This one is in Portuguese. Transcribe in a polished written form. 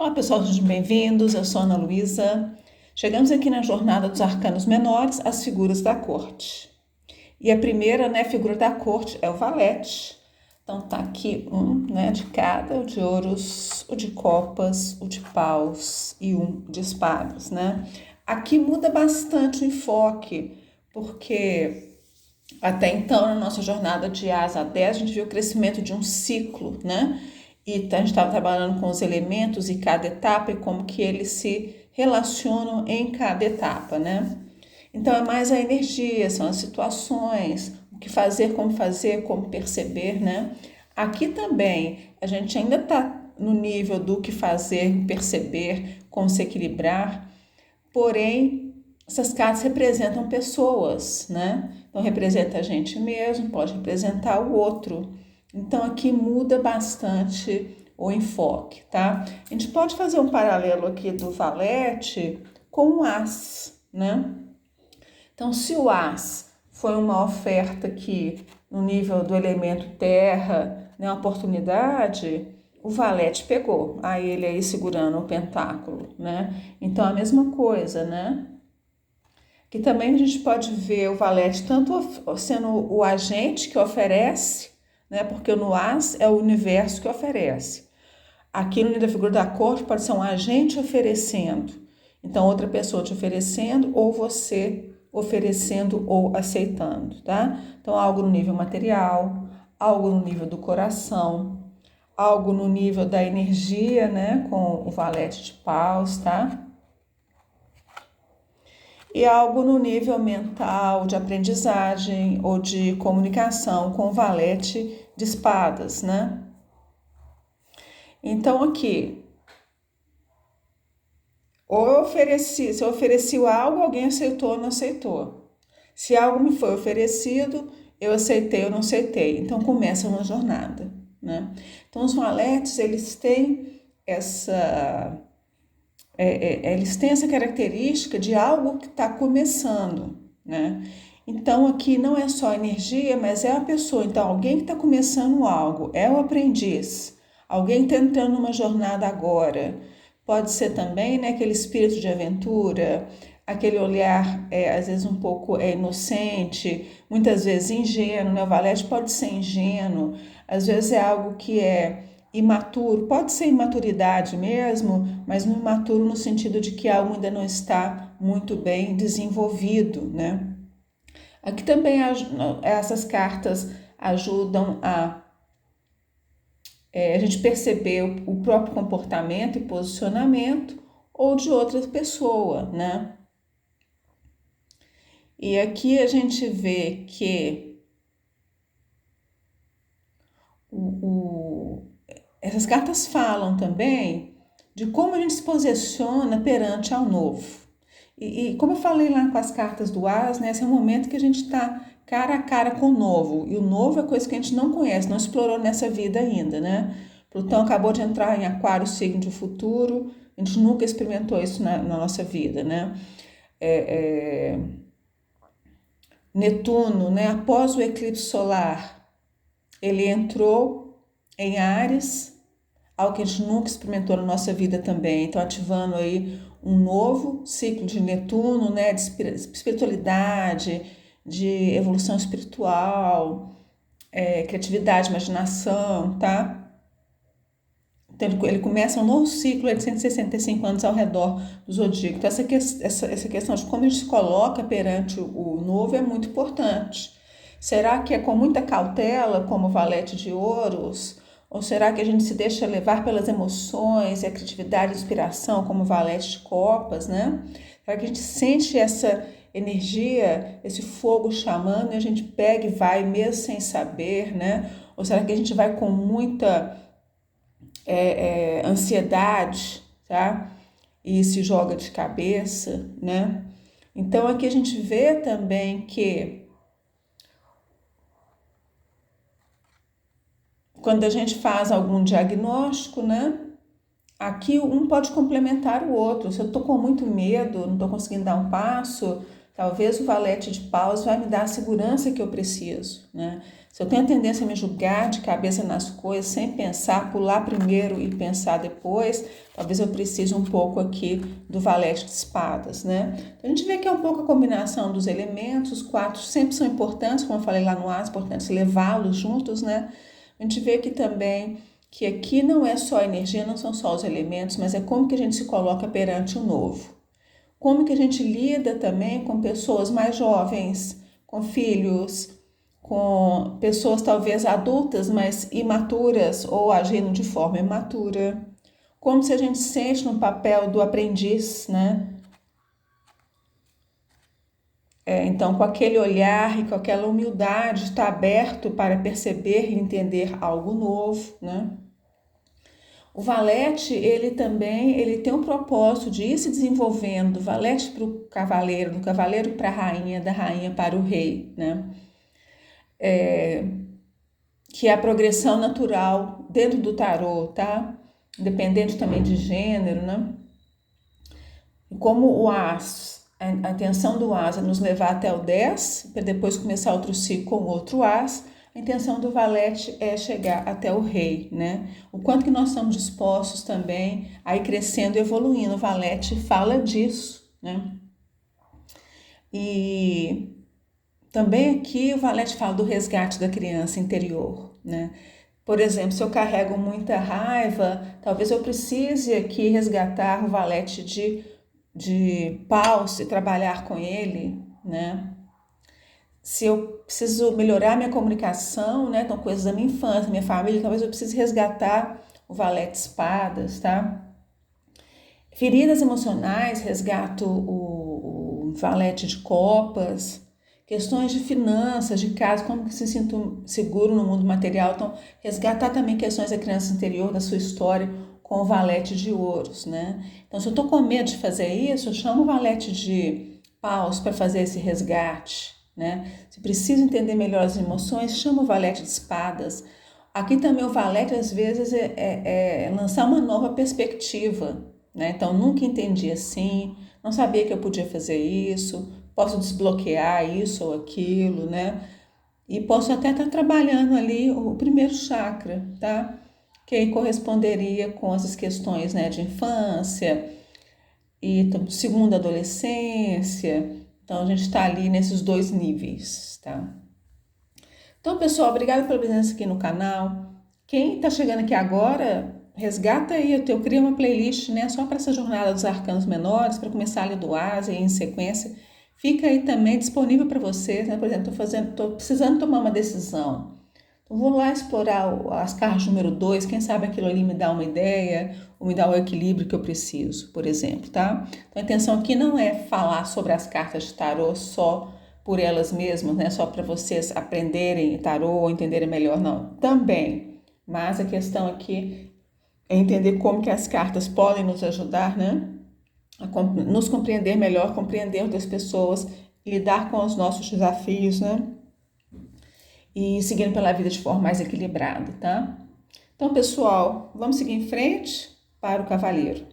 Olá pessoal, sejam bem-vindos, eu sou Ana Luísa. Chegamos aqui na jornada dos arcanos menores, as figuras da corte. E a primeira, figura da corte é o valete. Então tá aqui um, de cada, o de ouros, o de copas, o de paus e um de espadas, Aqui muda bastante o enfoque, porque até então, na nossa jornada de asa a 10, a gente viu o crescimento de um ciclo, E a gente estava trabalhando com os elementos e cada etapa e como que eles se relacionam em cada etapa, Então, é mais a energia, são as situações, o que fazer, como perceber, Aqui também, a gente ainda está no nível do que fazer, perceber, como se equilibrar, porém, essas cartas representam pessoas, Então, representa a gente mesmo, pode representar o outro. Então, aqui muda bastante o enfoque, tá? A gente pode fazer um paralelo aqui do valete com o as, Então, se o as foi uma oferta aqui no nível do elemento terra, uma oportunidade, o valete pegou. Aí ele aí segurando o pentáculo, Então, a mesma coisa, Que também a gente pode ver o valete tanto sendo o agente que oferece, porque no as é o universo que oferece. Aqui no nível da figura da corte pode ser um agente oferecendo. Então, outra pessoa te oferecendo ou você oferecendo ou aceitando, tá? Então, algo no nível material, algo no nível do coração, algo no nível da energia, com o valete de paus, tá? E algo no nível mental, de aprendizagem ou de comunicação com o valete de espadas, Então, aqui, se eu ofereci algo, alguém aceitou ou não aceitou. Se algo me foi oferecido, eu aceitei ou não aceitei. Então, começa uma jornada, Então, os valetes, eles têm essa característica de algo que está começando, Então, aqui não é só energia, mas é a pessoa. Então, alguém que está começando algo, é o aprendiz. Alguém está entrando numa jornada agora. Pode ser também, aquele espírito de aventura, aquele olhar, às vezes um pouco inocente, muitas vezes ingênuo, O valete pode ser ingênuo, às vezes é algo que é imaturo, pode ser imaturidade mesmo, mas não imaturo no sentido de que algo ainda não está muito bem desenvolvido, Aqui também essas cartas ajudam a gente perceber o próprio comportamento e posicionamento ou de outra pessoa, E aqui a gente vê que essas cartas falam também de como a gente se posiciona perante ao novo. E como eu falei lá com as cartas do as, esse é um momento que a gente está cara a cara com o novo. E o novo é coisa que a gente não conhece, não explorou nessa vida ainda, Plutão acabou de entrar em Aquário, signo de futuro. A gente nunca experimentou isso na nossa vida, Netuno, após o eclipse solar, ele entrou em Áries, algo que a gente nunca experimentou na nossa vida também. Então, ativando aí um novo ciclo de Netuno, de espiritualidade, de evolução espiritual, criatividade, imaginação, tá? Então, ele começa um novo ciclo de 165 anos ao redor do zodíaco. Então, essa questão de como a gente se coloca perante o novo é muito importante. Será que é com muita cautela, como o valete de ouros? Ou será que a gente se deixa levar pelas emoções e a criatividade e a inspiração, como o valete de copas, Será que a gente sente essa energia, esse fogo chamando e a gente pega e vai mesmo sem saber, Ou será que a gente vai com muita ansiedade, tá? E se joga de cabeça, Então, aqui a gente vê também que quando a gente faz algum diagnóstico, aqui um pode complementar o outro. Se eu estou com muito medo, não estou conseguindo dar um passo, Talvez o valete de paus vai me dar a segurança que eu preciso, né? Se eu tenho a tendência a me julgar de cabeça nas coisas, sem pensar, pular primeiro e pensar depois, talvez eu precise um pouco aqui do valete de espadas, né? Então, a gente vê que é um pouco a combinação dos elementos, os quatro sempre são importantes, como eu falei lá no as, importante levá-los juntos, né? A gente vê que também que aqui não é só a energia, não são só os elementos, mas é como que a gente se coloca perante o novo. Como que a gente lida também com pessoas mais jovens, com filhos, com pessoas talvez adultas, mas imaturas ou agindo de forma imatura. Como se a gente sente no papel do aprendiz, né? Então, com aquele olhar e com aquela humildade, está aberto para perceber e entender algo novo, né? O valete, ele também tem um propósito de ir se desenvolvendo, do valete para o cavaleiro, do cavaleiro para a rainha, da rainha para o rei, né? Que é a progressão natural dentro do tarô, tá? Independente também de gênero, né? Como o as, a intenção do as é nos levar até o 10, para depois começar outro ciclo com outro as, a intenção do valete é chegar até o rei, né? O quanto que nós estamos dispostos também a ir crescendo e evoluindo. O valete fala disso, né? E também aqui o valete fala do resgate da criança interior, né? Por exemplo, se eu carrego muita raiva, talvez eu precise aqui resgatar o valete de paus e trabalhar com ele, né? Se eu preciso melhorar minha comunicação, né? Então, coisas da minha infância, minha família, talvez eu precise resgatar o valete de espadas, tá? Feridas emocionais, resgato o valete de copas, questões de finanças, de casa, como que se sinto seguro no mundo material. Então, resgatar também questões da criança interior, da sua história, com o valete de ouros, né? Então, se eu tô com medo de fazer isso, eu chamo o valete de paus para fazer esse resgate, né? Se preciso entender melhor as emoções, chama o valete de espadas. Aqui também o valete, às vezes, é lançar uma nova perspectiva, né? Então, nunca entendi assim, não sabia que eu podia fazer isso, posso desbloquear isso ou aquilo, né? E posso até estar trabalhando ali o primeiro chakra, tá? Que aí corresponderia com essas questões, né, de infância e segunda adolescência. Então, a gente está ali nesses dois níveis, tá? Então, pessoal, obrigada pela presença aqui no canal. Quem está chegando aqui agora, resgata aí, eu crio uma playlist, né, só para essa jornada dos arcanos menores, para começar ali do Ásia em sequência. Fica aí também disponível para vocês, né? Por exemplo, estou precisando tomar uma decisão. Então, vou lá explorar as cartas número 2, quem sabe aquilo ali me dá uma ideia, ou me dá o equilíbrio que eu preciso, por exemplo, tá? Então, a intenção aqui não é falar sobre as cartas de tarô só por elas mesmas, né? Só para vocês aprenderem tarô ou entenderem melhor, não. Também, mas a questão aqui é entender como que as cartas podem nos ajudar, né? A nos compreender melhor, compreender outras pessoas, lidar com os nossos desafios, né? E seguindo pela vida de forma mais equilibrada, tá? Então, pessoal, vamos seguir em frente para o cavaleiro.